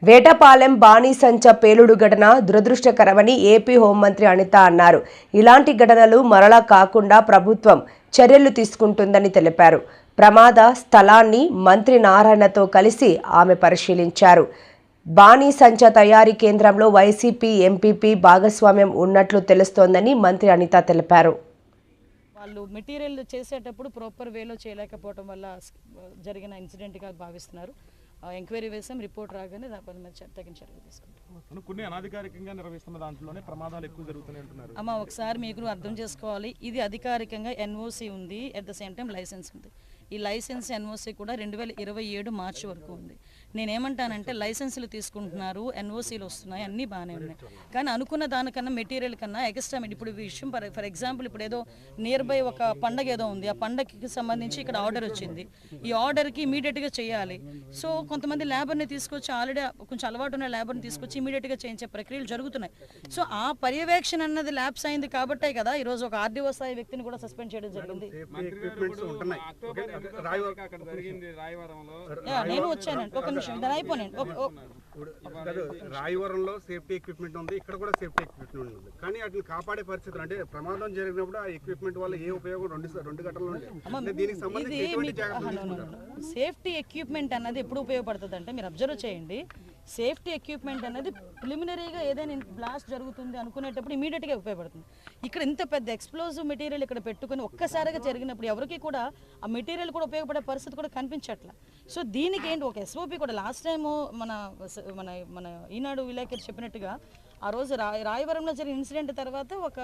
వేటపాలెం బాణీసంచ పేలుడు ఘటన దురదృష్టకరమని ఏపీ హోంమంత్రి అనిత అన్నారు. ఇలాంటి ఘటనలు మరలా కాకుండా ప్రభుత్వం చర్యలు తీసుకుంటుందని తెలిపారు. ప్రమాద స్థలాన్ని మంత్రి నారాయణతో కలిసి ఆమె పరిశీలించారు. బాణీసంచ తయారీ కేంద్రంలో వైసీపీ ఎంపీపీ భాగస్వామ్యం ఉన్నట్లు తెలుస్తోందని మంత్రి అనిత తెలిపారు. వాళ్ళు మెటీరియల్ చేసేటప్పుడు ప్రాపర్ వేలో చేయలేకపోవడం వల్ల జరిగిన ఇన్సిడెంట్గా భావిస్తున్నారు. ఎంక్వైరీ వేసాం, రిపోర్ట్ రాగానే దానిపై తగిన చర్యలు తీసుకుంటాం. కొన్ని అనాధికారికంగా నిర్వహిస్తున్న దాంట్లోనే ప్రమాదాలు ఎక్కువ జరుగుతున్నాయి అంటున్నారు. అమ్మ ఒకసారి మీకు అర్థం చేసుకోవాలి, ఇది అధికారికంగా ఎన్ఓసి ఉంది, at the same time license ఉంది. ఈ లైసెన్స్ ఎన్ఓసి కూడా 2027 మార్చి వరకు ఉంది. నేనేమంటానంటే లైసెన్సులు తీసుకుంటున్నారు, ఎన్ఓసీలు వస్తున్నాయి, అన్నీ బాగానే ఉన్నాయి. కానీ అనుకున్న దానికన్నా మెటీరియల్ కన్నా ఎక్స్ట్రా ఇప్పుడు ఈ విషయం ఫర్ ఎగ్జాంపుల్ ఇప్పుడు ఏదో నియర్ బై ఒక పండగ ఏదో ఉంది, ఆ పండగకి సంబంధించి ఇక్కడ ఆర్డర్ వచ్చింది. ఈ ఆర్డర్కి ఇమీడియట్గా చేయాలి. సో కొంతమంది లేబర్ని తీసుకొచ్చి ఆల్రెడీ కొంచెం అలవాటు ఉన్న లేబర్ని తీసుకొచ్చి ఇమీడియట్గా చేయించే ప్రక్రియలు జరుగుతున్నాయి. సో ఆ పర్యవేక్షణ అన్నది ల్యాబ్స్ అయింది కాబట్టే కదా ఈరోజు ఒక ఆర్డీఓ స్థాయి వ్యక్తిని కూడా సస్పెండ్ చేయడం జరిగింది. నేను వచ్చానండి, ఒక నిమిషం దాని అయిపోయాను. రాయవరంలో సేఫ్టీ ఎక్విప్మెంట్ ఉంది, ఇక్కడ కూడా సేఫ్టీ ఎక్విప్మెంట్ ఉంది. కానీ వాటిని కాపాడే పరిస్థితులు అంటే ప్రమాదం జరిగినప్పుడు ఆ ఎక్విప్మెంట్ వల్ల ఏ ఉపయోగం రెండు గంటల్లో దీనికి సంబంధించి సేఫ్టీ ఎక్విప్మెంట్ అన్నది ఎప్పుడు ఉపయోగపడుతుంది అంటే మీరు అబ్జర్వ్ చేయండి. సేఫ్టీ ఎక్విప్మెంట్ అనేది ప్రిలిమినరీగా ఏదైనా బ్లాస్ట్ జరుగుతుంది అనుకునేటప్పుడు ఇమీడియట్గా ఉపయోగపడుతుంది. ఇక్కడ ఇంత పెద్ద ఎక్స్ప్లోజివ్ మెటీరియల్ ఇక్కడ పెట్టుకుని ఒక్కసారిగా జరిగినప్పుడు ఎవరికి కూడా ఆ మెటీరియల్ కూడా ఉపయోగపడే పరిస్థితి కూడా కనిపించట్లా. సో దీనికి ఏంటి ఒక ఎస్ఓపి కూడా లాస్ట్ టైము మన మన మన ఈనాడు విలేకరు చెప్పినట్టుగా ఆ రోజు రాయవరంలో జరిగిన ఇన్సిడెంట్ తర్వాత ఒక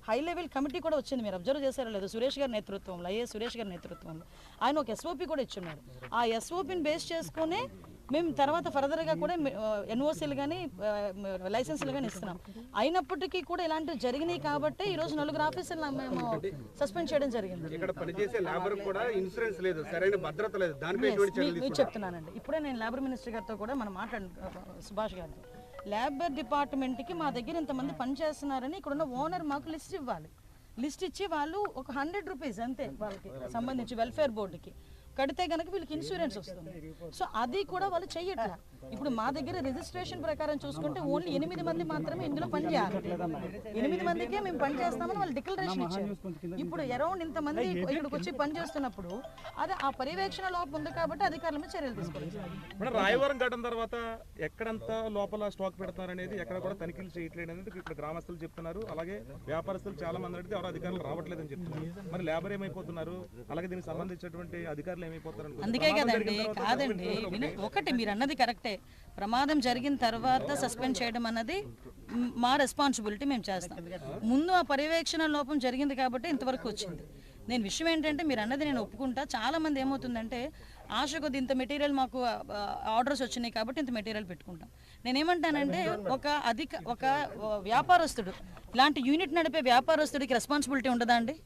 హై లెవెల్ కమిటీ కూడా వచ్చింది. మీరు అబ్జర్వ్ చేశారో లేదు, సురేష్ గారి నేతృత్వంలో, సురేష్ గారి నేతృత్వంలో ఆయన ఒక ఎస్ఓపి కూడా ఇచ్చున్నారు. ఆ ఎస్ఓపిని బేస్ చేసుకుని మేము తర్వాత ఫర్దర్గా కూడా ఎన్ఓసీలు కానీ లైసెన్సులు కానీ ఇస్తున్నాం. అయినప్పటికీ కూడా ఇలాంటివి జరిగినాయి కాబట్టి ఈరోజు 4 ఆఫీసర్లు మేము సస్పెండ్ చేయడం జరిగింది. చెప్తున్నానండి, ఇప్పుడే నేను లేబర్ మినిస్టర్ గారితో కూడా మనం సుభాష్ గారితో లేబర్ డిపార్ట్మెంట్కి మా దగ్గర ఇంతమంది పనిచేస్తున్నారని ఇక్కడున్న ఓనర్ మాకు లిస్ట్ ఇవ్వాలి. లిస్ట్ ఇచ్చి వాళ్ళు ఒక 100 రూపీస్ అంతే వాళ్ళకి సంబంధించి వెల్ఫేర్ బోర్డుకి కడితే కనుక వీళ్ళకి ఇన్సూరెన్స్ వస్తుంది. సో అది కూడా వాళ్ళు చెయ్యట్లా. ఇప్పుడు మా దగ్గర రిజిస్ట్రేషన్ ప్రకారం చూసుకుంటే ఓన్లీ 8 మంది మాత్రమే ఇందులో పని చేయాలి. 8 మందికే మేము పని చేస్తామని వాళ్ళు డిక్లరేషన్ ఇచ్చారు. ఇప్పుడు అరౌండ్ ఇంతమంది ఇక్కడికి వచ్చి పని చేస్తున్నప్పుడు అది ఆ పర్యవేక్షణ లోపం ఉంది కాబట్టి అధికారుల మీద చర్యలు తీసుకోవాలి. రాయవరం ఘటన తర్వాత ఎక్కడంతా లోపల స్టాక్ పెడతారనేది ఎక్కడ కూడా తనిఖీలు చేయట్లేదు అనేది ఇక్కడ గ్రామస్తులు చెప్తున్నారు. అలాగే వ్యాపారస్తులు చాలా మంది అడిగితే ఎవరు అధికారులు రావట్లేదని చెప్తున్నారు. మరి లేబర్ ఏమైపోతున్నారు, అలాగే దీనికి సంబంధించినటువంటి అధికారులు ఏమైపోతారు? అందుకే కదండి, కాదండి ఒకటి మీరు అన్నది కరెక్టే. ప్రమాదం జరిగిన తర్వాత సస్పెండ్ చేయడం అన్నది మా రెస్పాన్సిబిలిటీ, మేము చేస్తాం. ముందు ఆ పర్యవేక్షణ లోపం జరిగింది కాబట్టి ఇంతవరకు వచ్చింది. నేను విషయం ఏంటంటే మీరు అన్నది నేను ఒప్పుకుంటా. చాలామంది ఏమవుతుందంటే ఆశ కొద్ది ఇంత మెటీరియల్ మాకు ఆర్డర్స్ వచ్చినాయి కాబట్టి ఇంత మెటీరియల్ పెట్టుకుంటాం. నేనేమంటానంటే ఒక వ్యాపారస్తుడు, ఇలాంటి యూనిట్ నడిపే వ్యాపారస్తుడికి రెస్పాన్సిబిలిటీ ఉండదా అండి?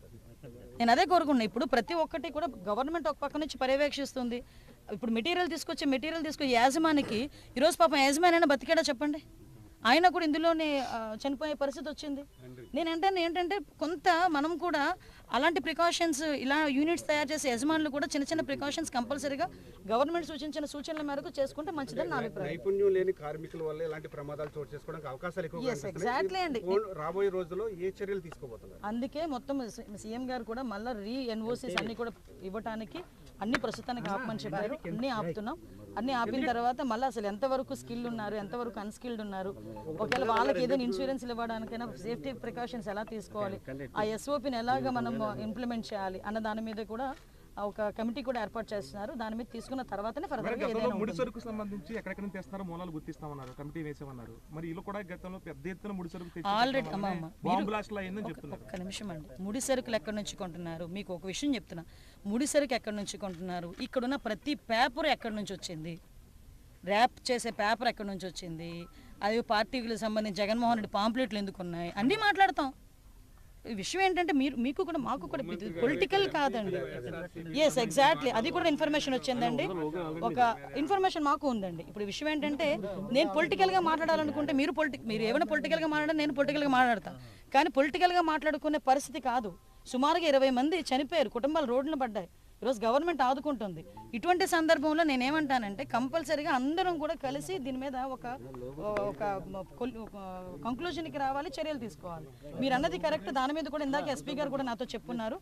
నేను అదే కోరుకున్నా. ఇప్పుడు ప్రతి ఒక్కటి కూడా గవర్నమెంట్ ఒక పక్క నుంచి పర్యవేక్షిస్తుంది. ఇప్పుడు మెటీరియల్ తీసుకొచ్చి యాజమానికి ఈరోజు పాపం యాజమాని బతికాడా చెప్పండి? ఆయన కూడా ఇందులోనే చనిపోయే పరిస్థితి వచ్చింది. ఏంటంటే కొంత మనం కూడా అలాంటి ప్రికాషన్స్, ఇలా యూనిట్స్ తయారు చేసే యజమానులు కూడా చిన్న ప్రికాషన్స్ కంపల్సరీగా గవర్నమెంట్ సూచించిన సూచనల మేరకు చేసుకుంటే మంచిదని నా అభిప్రాయం. నైపుణ్యం లేని కార్మికుల వల్ల ఇలాంటి ప్రమాదాలు చోటు చేసుకోవడానికి అవకాశాలు ఎక్కువ. ఎగ్జాక్ట్లీ అండి. రాబోయే రోజుల్లో ఏ చర్యలు తీసుకోబోతున్నారు? అందుకే మొత్తం సీఎం గారు కూడా మళ్ళీ ఎన్ఓసీస్ అన్ని కూడా ఇవ్వడానికి అన్ని ప్రస్తుతానికి ఆపమని చెప్పారు. అన్ని ఆపుతున్నాం. అన్ని ఆపిన తర్వాత మళ్ళీ అసలు ఎంతవరకు స్కిల్ ఉన్నారు, ఎంతవరకు అన్స్కిల్డ్ ఉన్నారు, ఒకవేళ వాళ్ళకి ఏదైనా ఇన్సూరెన్స్ ఇవ్వడానికైనా సేఫ్టీ ప్రికాషన్స్ ఎలా తీసుకోవాలి, ఆ ఎస్ఓపిని ఎలాగ మనం ఇంప్లిమెంట్ చేయాలి అన్న దాని మీద కూడా ఒక కమిటీ కూడా ఏర్పాటు చేస్తున్నారు. దాని మీద తీసుకున్న తర్వాతనే ముడి సరుకు సంబంధించి ఎక్కడెక్కడ తెస్తున్నారో మూలాలు గుర్తిస్తామన్నారు, కమిటీ వేసామన్నారు. మరి ఇల్లు కూడా గతంలో పెద్ద ఎత్తున ముడి సరుకు ఆల్రెడీ ఒక్క నిమిషం అండి, ముడి సరుకులు ఎక్కడి నుంచి కొంటున్నారు? మీకు ఒక విషయం చెప్తున్నా, ముడి సరుకు ఎక్కడి నుంచి కొంటున్నారు? ఇక్కడున్న ప్రతి పేపర్ ఎక్కడి నుంచి వచ్చింది, ర్యాప్ చేసే పేపర్ ఎక్కడి నుంచి వచ్చింది, అది పార్టీలకు సంబంధించి జగన్మోహన్ రెడ్డి పాంప్లెట్లు ఎందుకు ఉన్నాయి, అన్నీ మాట్లాడతాం. విషయం ఏంటంటే మీకు కూడా మాకు కూడా పొలిటికల్ కాదండి. ఎస్ ఎగ్జాక్ట్లీ, అది కూడా ఇన్ఫర్మేషన్ వచ్చిందండి. ఒక ఇన్ఫర్మేషన్ మాకు ఉందండి. ఇప్పుడు విషయం ఏంటంటే నేను పొలిటికల్గా మాట్లాడాలనుకుంటే మీరు ఏమైనా పొలిటికల్గా మాట్లాడాలి, నేను పొలిటికల్గా మాట్లాడతాను. కానీ పొలిటికల్గా మాట్లాడుకునే పరిస్థితి కాదు. సుమారుగా 20 మంది చనిపోయారు, కుటుంబాలు రోడ్డున పడ్డాయి. ఈరోజు గవర్నమెంట్ ఆదుకుంటుంది. ఇటువంటి సందర్భంలో నేనేమంటానంటే కంపల్సరీగా అందరం కూడా కలిసి దీని మీద ఒక కంక్లూజన్కి రావాలి, చర్యలు తీసుకోవాలి. మీరు అన్నది కరెక్ట్. దాని మీద కూడా ఇందాక ఎస్పీ గారు కూడా నాతో చెప్పున్నారు.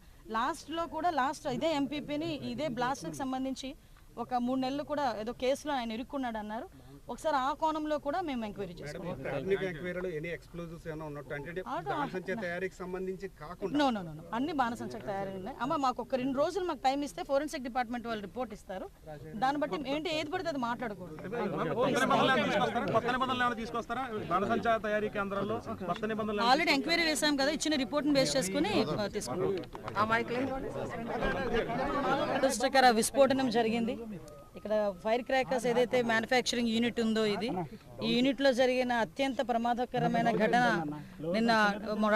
లాస్ట్ ఇదే ఎంపీపీని ఇదే బ్లాస్ట్కి సంబంధించి ఒక 3 నెలలు కూడా ఏదో కేసులో ఆయన ఇరుక్కున్నాడు అన్నారు. ఒకసారి ఆ కోణంలో కూడా మేము ఎంక్వైరీ చేసుకుంటాం. నో అన్ని బాణసంచకు తయారీ ఉన్నాయి. అమ్మ మాకు ఒక 2 రోజులు మాకు టైం ఇస్తే ఫోరెన్సిక్ డిపార్ట్మెంట్ వాళ్ళు రిపోర్ట్ ఇస్తారు. దాన్ని బట్టి ఏంటి ఏది పడితే అది మాట్లాడకూడదు. ఆల్రెడీ ఎంక్వైరీ వేసాం కదా, ఇచ్చిన రిపోర్ట్ని బేస్ చేసుకుని తీసుకుంటాం. దురదృష్టకర విస్ఫోటనం జరిగింది ఇక్కడ. ఫైర్ క్రాకర్స్ ఏదైతే మ్యానుఫ్యాక్చరింగ్ యూనిట్ ఉందో ఈ యూనిట్లో జరిగిన అత్యంత ప్రమాదకరమైన ఘటన నిన్న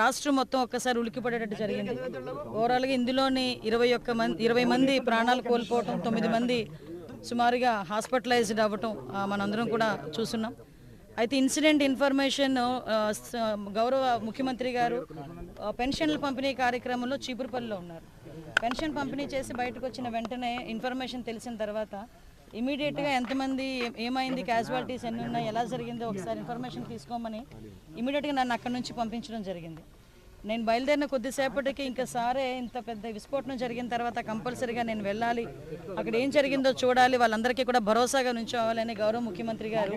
రాష్ట్రం మొత్తం ఒక్కసారి ఉలిక్కిపడేటట్టు జరిగింది. ఓవరాల్గా ఇందులోని 20 మంది ప్రాణాలు కోల్పోవటం, 9 మంది సుమారుగా హాస్పిటలైజ్డ్ అవ్వటం మనందరం కూడా చూస్తున్నాం. అయితే ఇన్సిడెంట్ ఇన్ఫర్మేషన్ గౌరవ ముఖ్యమంత్రి గారు పెన్షన్ల పంపిణీ కార్యక్రమంలో చీపురుపల్లిలో ఉన్నారు. పెన్షన్ పంపిణీ చేసి బయటకు వచ్చిన వెంటనే ఇన్ఫర్మేషన్ తెలిసిన తర్వాత ఇమీడియట్గా ఎంతమంది ఏమైంది, క్యాజువాలిటీస్ ఎన్ని ఉన్నాయి, ఎలా జరిగిందో ఒకసారి ఇన్ఫర్మేషన్ తీసుకోమని ఇమీడియట్గా నన్ను అక్కడి నుంచి పంపించడం జరిగింది. నేను బయలుదేరిన కొద్దిసేపటికి ఇంకా సారే ఇంత పెద్ద విస్ఫోటనం జరిగిన తర్వాత కంపల్సరీగా నేను వెళ్ళాలి, అక్కడ ఏం జరిగిందో చూడాలి, వాళ్ళందరికీ కూడా భరోసాగా నుంచోవాలని గౌరవ ముఖ్యమంత్రి గారు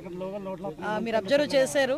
మీరు అబ్జర్వ్ చేశారు.